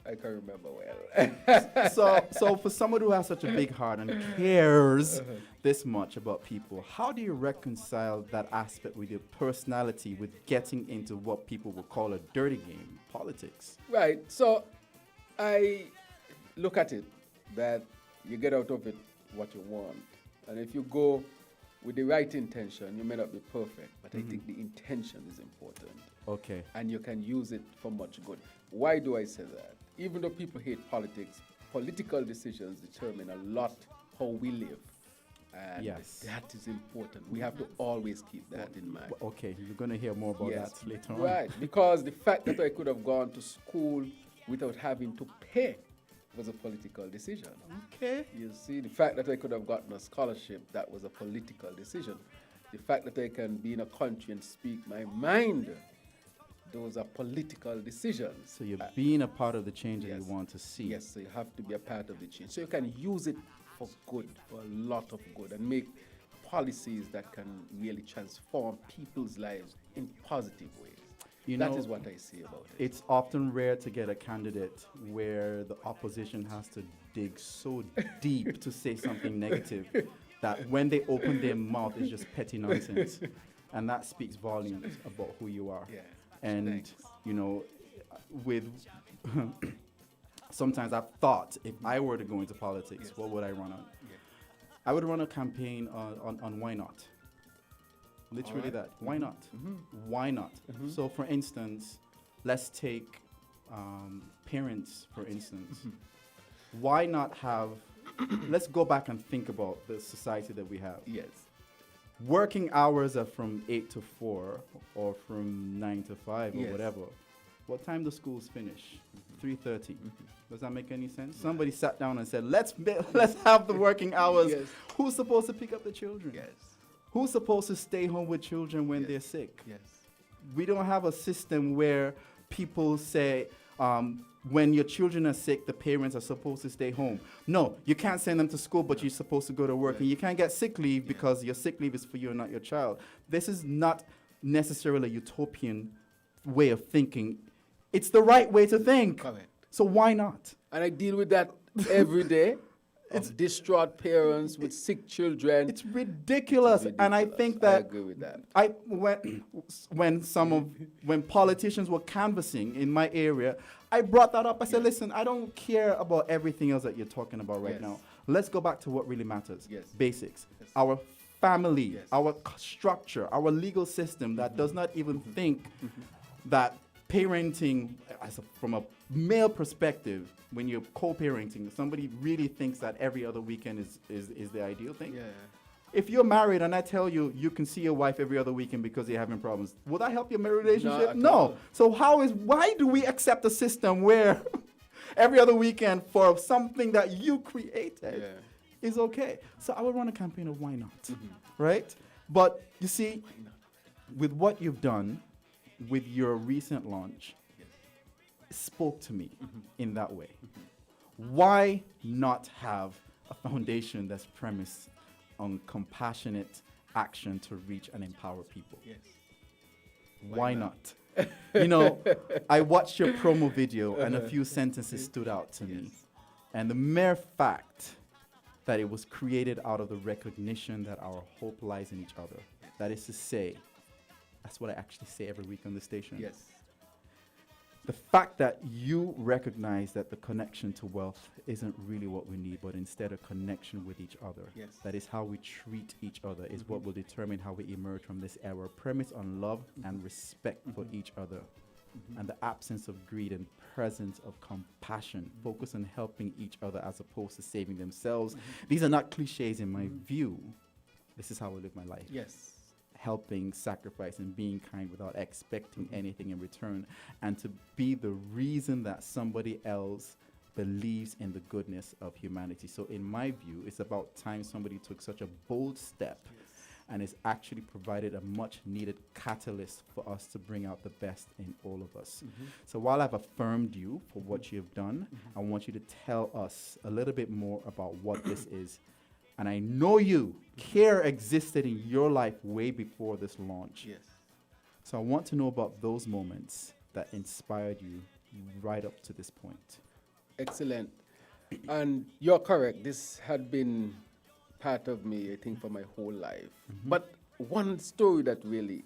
So for someone who has such a big heart and cares this much about people, how do you reconcile that aspect with your personality with getting into what people would call a dirty game, politics. Right. So I look at it that you get out of it what you want. And if you go with the right intention, you may not be perfect, but I think the intention is important. Okay. And you can use it for much good. Why do I say that? Even though people hate politics, political decisions determine a lot how we live. And Yes. that is important. We have to always keep that in mind. Okay, you're going to hear more about Yes, that later on. right. Because the fact that I could have gone to school without having to pay was a political decision. Okay. You see, the fact that I could have gotten a scholarship, that was a political decision. The fact that I can be in a country and speak my mind, those are political decisions. So you're being a part of the change that yes. you want to see. Yes, so you have to be a part of the change. So you can use it for good, for a lot of good, and make policies that can really transform people's lives in positive ways. That is what I see about it. It's often rare to get a candidate where the opposition has to dig so deep to say something negative that when they open their mouth, it's just petty nonsense. And that speaks volumes about who you are. Yeah. And, Thanks. you know, with sometimes I've thought if I were to go into politics, what would I run on? Yeah. I would run a campaign on why not. Literally Alright. that. Why not? Why not? So, for instance, let's take parents, for instance. Why not have, let's go back and think about the society that we have. Yes. Working hours are from 8 to 4 or from 9 to 5 or Yes. whatever. What time do schools finish? 3:30. Does that make any sense? Somebody sat down and said, let's have the working hours. Yes. Who's supposed to pick up the children? Yes. Who's supposed to stay home with children when Yes. they're sick? Yes. We don't have a system where people say, when your children are sick, the parents are supposed to stay home. No, you can't send them to school, but you're supposed to go to work. Right. And you can't get sick leave because your sick leave is for you and not your child. This is not necessarily a utopian way of thinking. It's the right way to think. Correct. So why not? And I deal with that every day. It's distraught parents with sick children. It's ridiculous. And I think that I agree with that. when politicians were canvassing in my area, I brought that up. I said, listen, I don't care about everything else that you're talking about right Yes. now. Let's go back to what really matters. Yes. Basics. Yes. Our family, Yes. our structure, our legal system that does not even think that parenting, from a male perspective, when you're co-parenting, somebody really thinks that every other weekend is the ideal thing. Yeah. If you're married and I tell you you can see your wife every other weekend because you're having problems, will that help your marriage relationship? at No. all. So why do we accept a system where every other weekend for something that you created is okay? So I would run a campaign of why not, right? But you see, with what you've done with your recent launch, spoke to me in that way. Why not have a foundation that's premised on compassionate action to reach and empower people? Yes. Why not? You know, I watched your promo video and a few sentences stood out to me. And the mere fact that it was created out of the recognition that our hope lies in each other. That is to say, that's what I actually say every week on the station. Yes. The fact that you recognize that the connection to wealth isn't really what we need, but instead a connection with each other. Yes. That is how we treat each other, is what will determine how we emerge from this era. Premise on love and respect for each other. And the absence of greed and presence of compassion. Focus on helping each other as opposed to saving themselves. These are not cliches in my view. This is how I live my life. Yes. Helping, sacrificing, being kind without expecting anything in return, and to be the reason that somebody else believes in the goodness of humanity. So in my view, it's about time somebody took such a bold step and has actually provided a much needed catalyst for us to bring out the best in all of us. So while I've affirmed you for what you've done, I want you to tell us a little bit more about what this is. And I know care existed in your life way before this launch. Yes. So I want to know about those moments that inspired you right up to this point. Excellent. And you're correct. This had been part of me, I think, for my whole life. But one story that really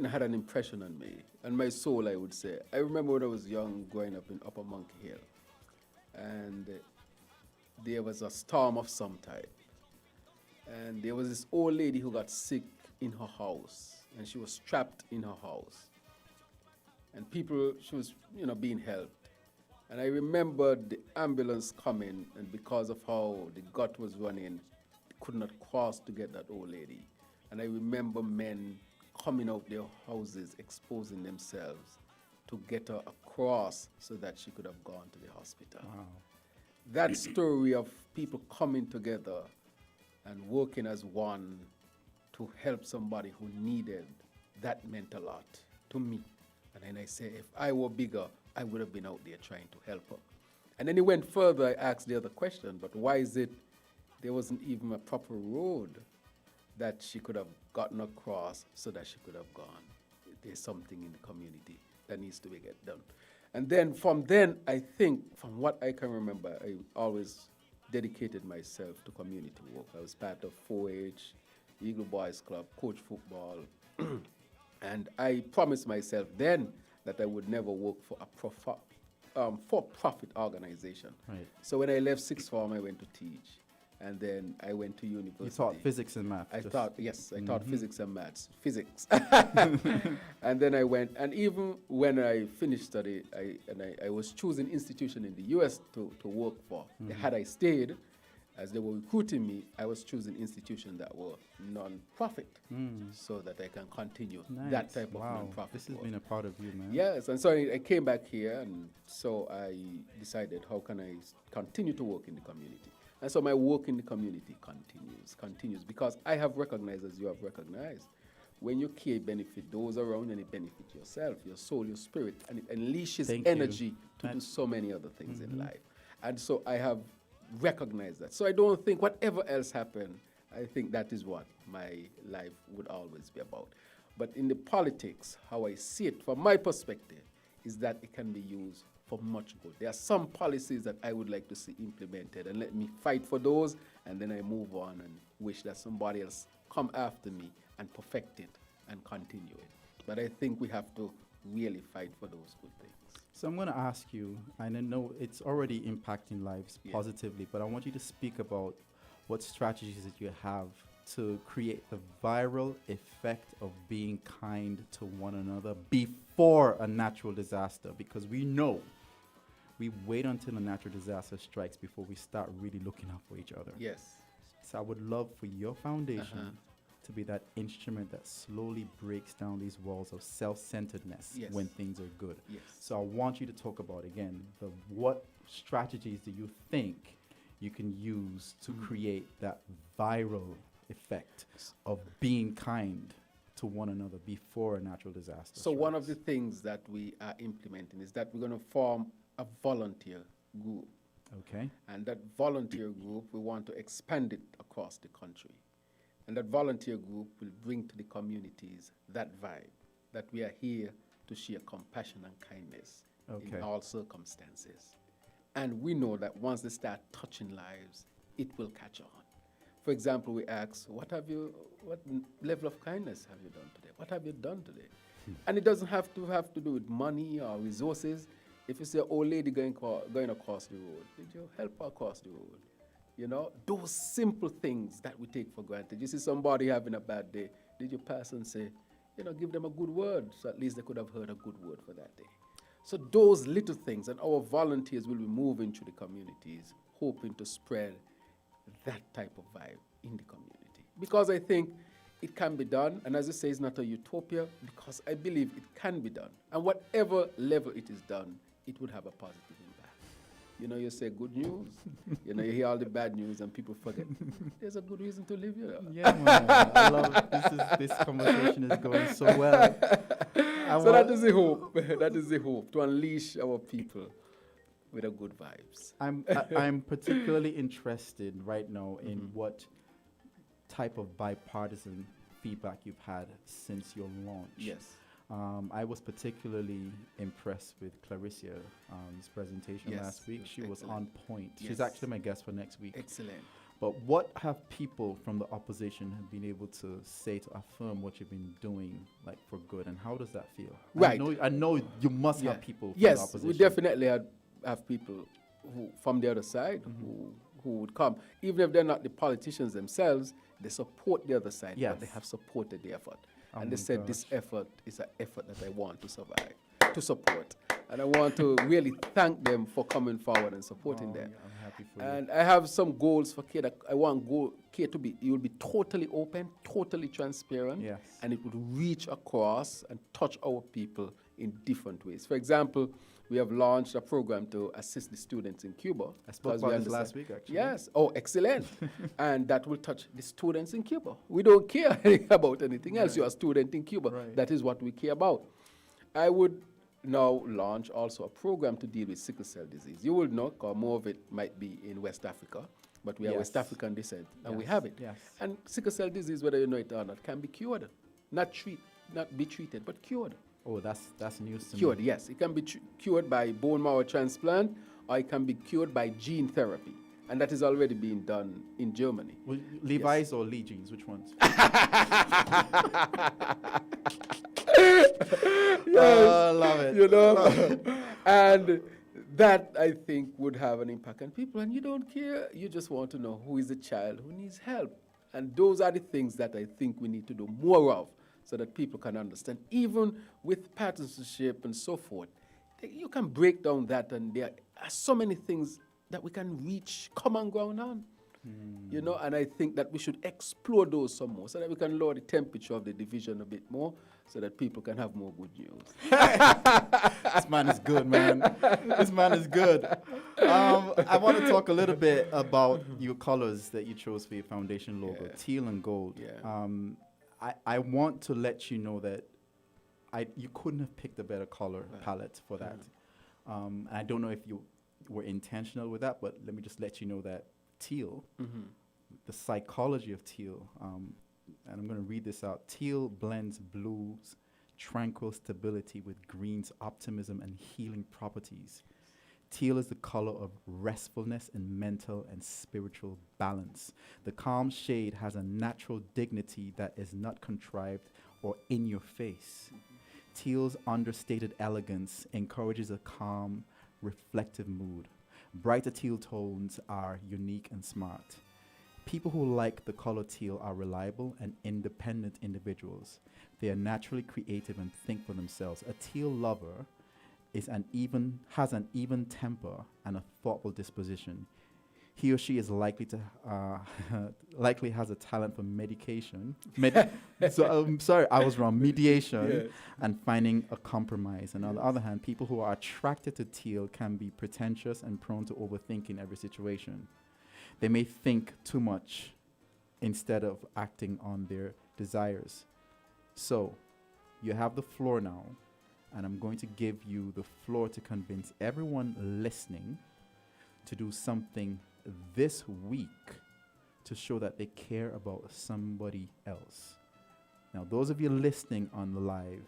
had an impression on me and my soul, I would say. I remember when I was young, growing up in Upper Monkey Hill, and there was a storm of some type, and there was this old lady who got sick in her house, and she was trapped in her house, and she was, being helped. And I remember the ambulance coming, and because of how the gut was running, could not cross to get that old lady. And I remember men coming out their houses, exposing themselves to get her across so that she could have gone to the hospital. Wow. That story of people coming together and working as one to help somebody who needed, that meant a lot to me. And then I say, if I were bigger, I would have been out there trying to help her. And then he went further. I asked the other question, but why is it there wasn't even a proper road that she could have gotten across so that she could have gone? There's something in the community that needs to be get done. And then from then, I think, from what I can remember, I always dedicated myself to community work. I was part of 4-H, Eagle Boys Club, coach football, and I promised myself then that I would never work for a for-profit organization. Right. So when I left sixth form, I went to teach. And then I went to university. You taught physics and math. I taught physics and maths. Physics. And then I went, and even when I finished study, I was choosing institution in the US to work for. Had I stayed, as they were recruiting me, I was choosing institutions that were non-profit so that I can continue that type of non-profit This has work. been a part of you, man. Yes, and so I came back here, and so I decided, how can I continue to work in the community? And so my work in the community continues, because I have recognized, as you have recognized, when you care, benefit those around, and it benefits yourself, your soul, your spirit, and it unleashes energy to do so many other things in life. And so I have recognized that. So I don't think whatever else happened, I think that is what my life would always be about. But in the politics, how I see it from my perspective, is that it can be used for much good. There are some policies that I would like to see implemented, and let me fight for those, and then I move on and wish that somebody else come after me and perfect it and continue it. But I think we have to really fight for those good things. So I'm going to ask you, and I know it's already impacting lives positively, but I want you to speak about what strategies that you have to create the viral effect of being kind to one another before a natural disaster, because we know we wait until a natural disaster strikes before we start really looking out for each other. Yes. So I would love for your foundation to be that instrument that slowly breaks down these walls of self-centeredness when things are good. Yes. So I want you to talk about, again, what strategies do you think you can use to create that viral effect of being kind to one another before a natural disaster So one of strikes? the things that we are implementing is that we're going to form a volunteer group. Okay. And that volunteer group, we want to expand it across the country. And that volunteer group will bring to the communities that vibe, that we are here to share compassion and kindness in all circumstances. And we know that once they start touching lives, it will catch on. For example, we ask, what level of kindness have you done today? What have you done today? And it doesn't have to do with money or resources. If you see an old lady going across the road, did you help her across the road? You know, those simple things that we take for granted. You see somebody having a bad day, did you pass and say, give them a good word, so at least they could have heard a good word for that day. So those little things, and our volunteers will be moving through the communities, hoping to spread that type of vibe in the community. Because I think it can be done, and as I say, it's not a utopia, because I believe it can be done. And whatever level it is done, it would have a positive impact. You say good news, you hear all the bad news and people forget. There's a good reason to live, Yeah, man. I love this conversation is going so well. So that is the hope. That is the hope, to unleash our people with a good vibes. I'm particularly interested right now in what type of bipartisan feedback you've had since your launch. Yes. I was particularly impressed with Clarissa's presentation last week. She was on point. She's actually my guest for next week. Excellent. But what have people from the opposition have been able to say to affirm what you've been doing, like for good, and how does that feel? Right. I know you must Yeah. have people from the Yes, opposition. we definitely have people who, from the other side who would come. Even if they're not the politicians themselves, they support the other side, Yes. but they have supported the effort. Oh And they my said this gosh. effort is an effort that I want to survive, to support. And I want to really thank them for coming forward and supporting them. Yeah, I'm happy for you. And I have some goals for K. That I want K to be, it will be totally open, totally transparent, Yes. and it would reach across and touch our people in different ways. For example, we have launched a program to assist the students in Cuba. I spoke because we about this understand- last week, actually. Yes. Oh, excellent. And that will touch the students in Cuba. We don't care about anything else. You're a student in Cuba. Right. That is what we care about. I would now launch also a program to deal with sickle cell disease. You will know, because more of it might be in West Africa, but we are Yes. West African descent, and we Yes, have it. yes. And sickle cell disease, whether you know it or not, can be cured. Not be treated, but cured. Oh, that's news to Cured, me. yes. It can be cured by bone marrow transplant, or it can be cured by gene therapy. And that is already being done in Germany. Well, Levi's or Lee jeans, which ones? I love it. You know? And that, I think, would have an impact on people. And you don't care. You just want to know who is the child who needs help. And those are the things that I think we need to do more of so that people can understand. Even with partisanship and so forth, you can break down that, and there are so many things that we can reach common ground on. You know, and I think that we should explore those some more so that we can lower the temperature of the division a bit more so that people can have more good news. This man is good, man. This man is good. I want to talk a little bit about your colors that you chose for your foundation logo, Yeah. teal and gold. Yeah. I want to let you know that you couldn't have picked a better color palette for that. And I don't know if you were intentional with that, but let me just let you know that teal, the psychology of teal, and I'm going to read this out. Teal blends blues, tranquil stability with green's optimism and healing properties. Teal is the color of restfulness and mental and spiritual balance. The calm shade has a natural dignity that is not contrived or in your face. Teal's understated elegance encourages a calm, reflective mood. Brighter teal tones are unique and smart. People who like the color teal are reliable and independent individuals. They are naturally creative and think for themselves. A teal lover has an even temper and a thoughtful disposition. He or she is likely has a talent for mediation. Sorry, I was wrong. Mediation Yes. and finding a compromise. And on the other hand, people who are attracted to teal can be pretentious and prone to overthinking every situation. They may think too much instead of acting on their desires. So, you have the floor now, and I'm going to give you the floor to convince everyone listening to do something this week to show that they care about somebody else. Now, those of you listening on the live,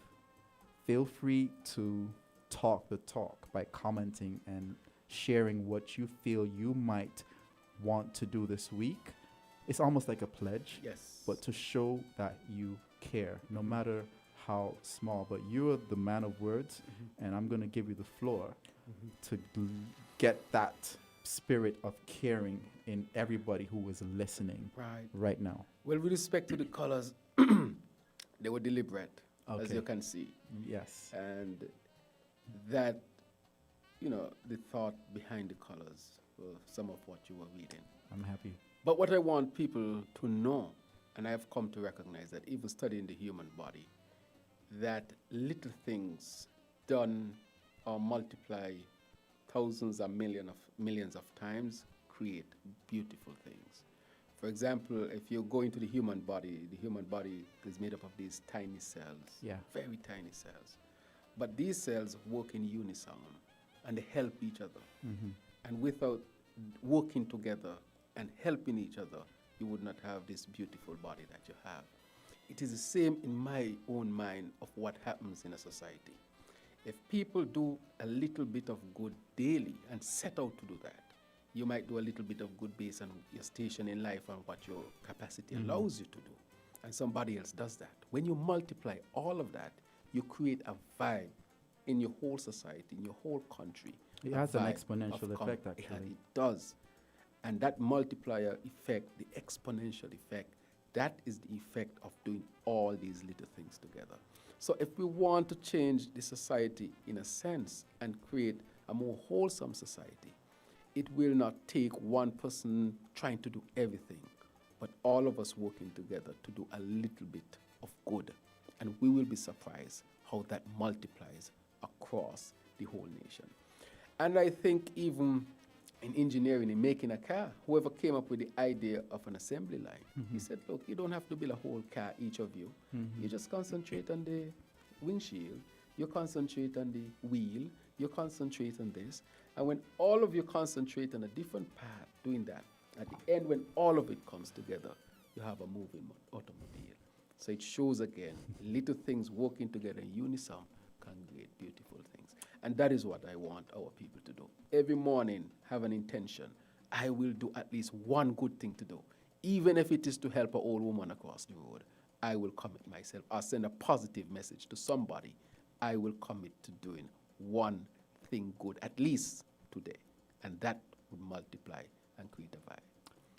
feel free to talk the talk by commenting and sharing what you feel you might want to do this week. It's almost like a pledge, Yes. but to show that you care, no matter how small. But you're the man of words, and I'm going to give you the floor to get that spirit of caring in everybody who is listening right now. Well, with respect to the colors, they were deliberate, as Okay. you can see. Yes. And that, you know, the thought behind the colors were some of what you were reading. I'm happy. But what I want people to know, and I have come to recognize that even studying the human body, that little things done or multiply thousands or millions of times create beautiful things. For example, if you go into the human body is made up of these tiny cells, very tiny cells. But these cells work in unison, and they help each other. And without working together and helping each other, you would not have this beautiful body that you have. It is the same in my own mind of what happens in a society. If people do a little bit of good daily and set out to do that, you might do a little bit of good based on your station in life and what your capacity allows you to do. And somebody else does that. When you multiply all of that, you create a vibe in your whole society, in your whole country. It a has an vibe exponential of effect, it actually. does. And that multiplier effect, the exponential effect, that is the effect of doing all these little things together. So if we want to change the society in a sense and create a more wholesome society, it will not take one person trying to do everything, but all of us working together to do a little bit of good. And we will be surprised how that multiplies across the whole nation. And I think even in engineering, in making a car, whoever came up with the idea of an assembly line, he said, look, you don't have to build a whole car, each of you. You just concentrate on the windshield, you concentrate on the wheel, you concentrate on this. And when all of you concentrate on a different part doing that, at the end, when all of it comes together, you have a moving automobile. So it shows again, little things working together in unison can create beautiful things. And that is what I want our people to do. Every morning, have an intention. I will do at least one good thing to do. Even if it is to help an old woman across the road, I will commit myself. I'll send a positive message to somebody. I will commit to doing one thing good, at least today. And that would multiply and create a vibe.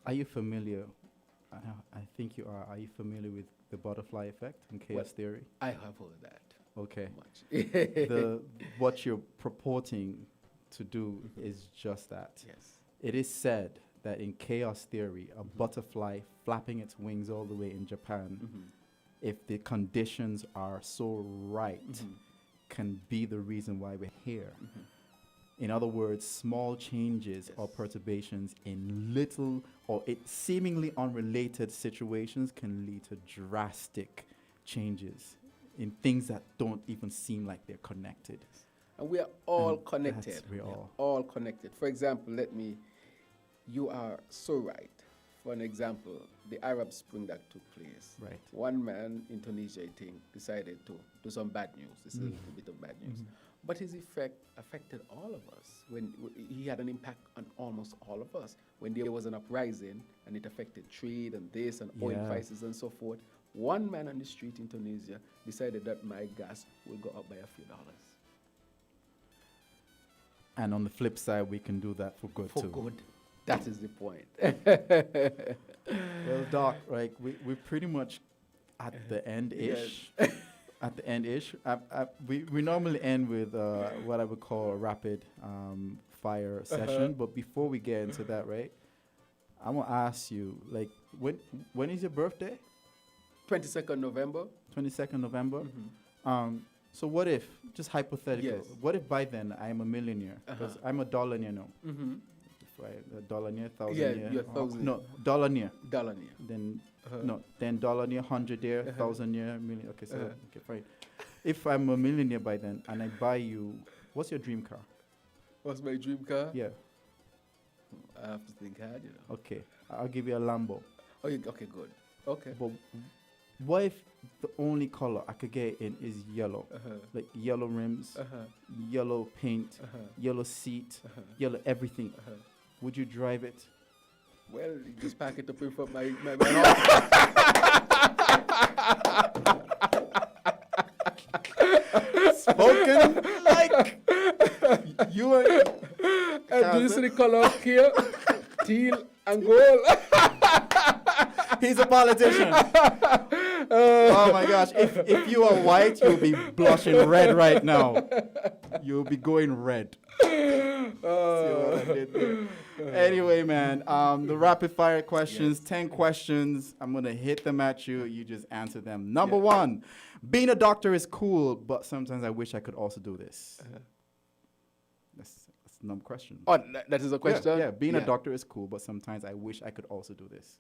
Are you familiar? I think you are. Are you familiar with the butterfly effect and chaos theory? I have heard that. Okay. Much. What you're purporting to do is just that. Yes. It is said that in chaos theory, a butterfly flapping its wings all the way in Japan, if the conditions are so right, can be the reason why we're here. In other words, small changes or perturbations in little or seemingly unrelated situations can lead to drastic changes in things that don't even seem like they're connected. And we are all connected. We are all connected. For example, you are so right. For an example, the Arab Spring that took place. Right. One man in Tunisia, I think, decided to do some bad news. This is a little bit of bad news. But his effect affected all of us. When he had an impact on almost all of us. When there was an uprising and it affected trade and this and oil prices and so forth, one man on the street in Tunisia decided that my gas will go up by a few dollars. And on the flip side, we can do that for good too. For good. That is the point. Well, Doc, right, we're pretty much at the end-ish. At the end-ish. We normally end with what I would call a rapid fire session. But before we get into that, right, I want to ask you, like, when is your birthday? 22nd November. 22nd November. So what if, just hypothetical, what if by then I am a millionaire? Because I'm a dollar near now. Right, a dollar near, thousand near. You're thousand. No, dollar near. Dollar near. Then then dollar near, 100 near, 1,000 near, million. Okay, so okay, fine. If I'm a millionaire by then and I buy you, what's your dream car? What's my dream car? Yeah. I have to think hard, you know. Okay, I'll give you a Lambo. Oh, okay, good. Okay. But what if the only color I could get in is yellow? Like yellow rims, yellow paint, yellow seat, yellow everything. Would you drive it? Well, you just pack it up in front of my house. Spoken like you are. And do you see the color of here? Teal and gold. He's a politician. Oh my gosh. If you are white, you'll be blushing red right now. You'll be going red. See what I did there? Anyway, man, the rapid fire questions, 10 questions. I'm going to hit them at you. You just answer them. Number one, being a doctor is cool, but sometimes I wish I could also do this. That's a number question. Oh, that is a question? Yeah, being a doctor is cool, but sometimes I wish I could also do this.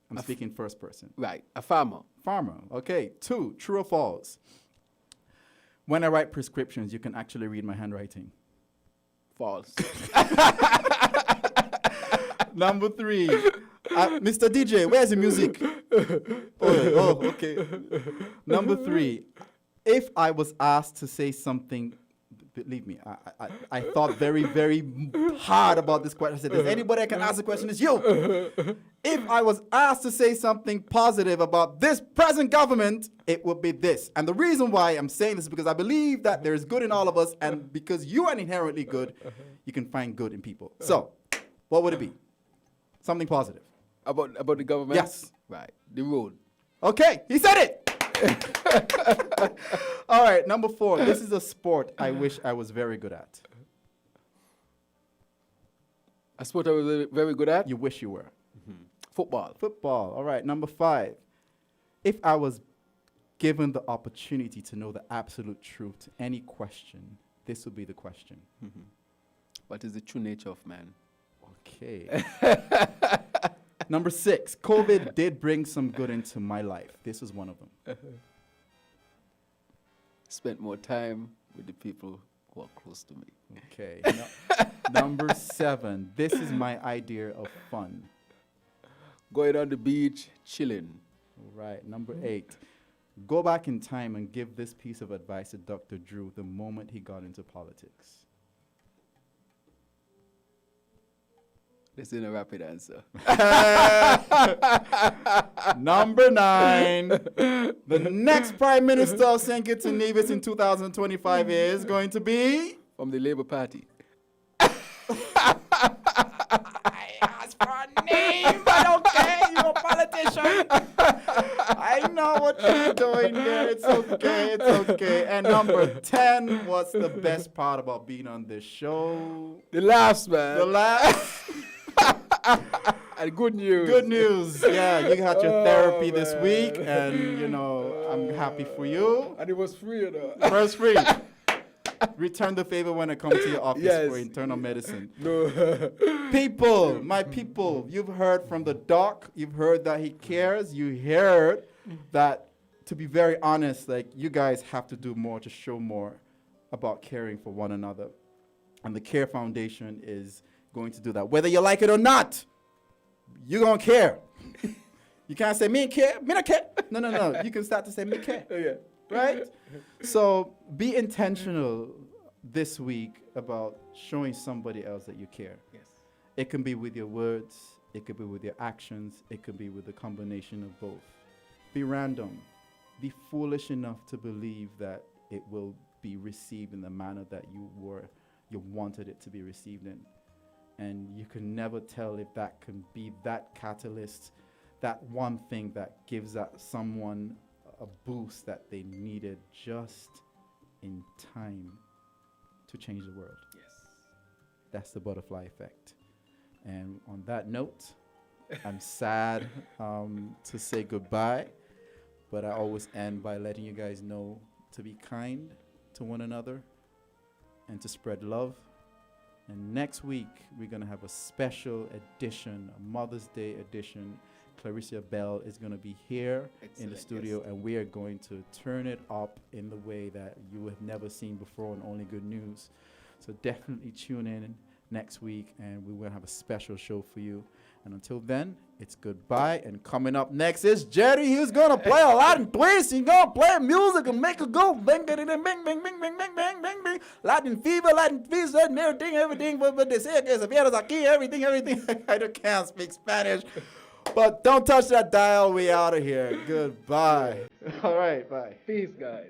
I'm speaking first person. Right, a farmer. Farmer, okay. 2, true or false? When I write prescriptions, you can actually read my handwriting. False. Number 3, Mr. DJ, where's the music? Okay. Number 3, if I was asked to say something believe me, I thought very, very hard about this question. I said, "Does anybody that can ask the question is you?" If I was asked to say something positive about this present government, it would be this. And the reason why I'm saying this is because I believe that there is good in all of us, and because you are inherently good, you can find good in people. So, what would it be? Something positive. About the government? Yes. Right. The road. Okay, he said it. All right, number 4. This is a sport I wish I was very good at. A sport I was very good at? You wish you were. Football. Football. All right, number 5. If I was given the opportunity to know the absolute truth to any question, this would be the question. What is the true nature of man? Okay. Number 6. COVID did bring some good into my life. This is one of them. Spent more time with the people who are close to me. Okay. Number 7. This is my idea of fun. Going on the beach, chilling. All right. Number 8. Go back in time and give this piece of advice to Dr. Drew the moment he got into politics. This is a rapid answer. Number 9. The next Prime Minister of St. Kitts and Nevis in 2025 is going to be... From the Labour Party. I asked for a name, but okay, you're a politician. I know what you're doing there. It's okay, it's okay. And number 10, what's the best part about being on this show? The laughs, man. The laughs. And good news. Good news. Yeah, you got your therapy this week, and, you know, I'm happy for you. And it was free, you know. It was free. Return the favor when I come to your office Yes. for internal medicine. No. People, my people, you've heard from the doc. You've heard that he cares. You heard that, to be very honest, like, you guys have to do more to show more about caring for one another. And the Care Foundation is going to do that. Whether you like it or not, you're going to care. You can't say, me care, me not care. No. You can start to say, me care. Yeah. Right? So be intentional this week about showing somebody else that you care. Yes. It can be with your words, it could be with your actions, it could be with a combination of both. Be random. Be foolish enough to believe that it will be received in the manner that you wanted it to be received in. And you can never tell if that can be that catalyst, that one thing that gives that someone a boost that they needed just in time to change the world. Yes. That's the butterfly effect. And on that note, I'm sad to say goodbye, but I always end by letting you guys know to be kind to one another and to spread love. And next week, we're going to have a special edition, a Mother's Day edition. Clarissa Bell is going to be here in the studio, yes. and we are going to turn it up in the way that you have never seen before on Only Good News. So definitely tune in next week, and we will have a special show for you. And until then, it's goodbye. And coming up next is Jerry. He's going to play a Latin twist. He's going to play music and make it go bang, bang, bang, bang, bang, bang, bang, bang, bang, bang. Latin fever, Latin twist, and everything. But they say, everything. I can't speak Spanish. But don't touch that dial. We out of here. Goodbye. All right, bye. Peace, guys.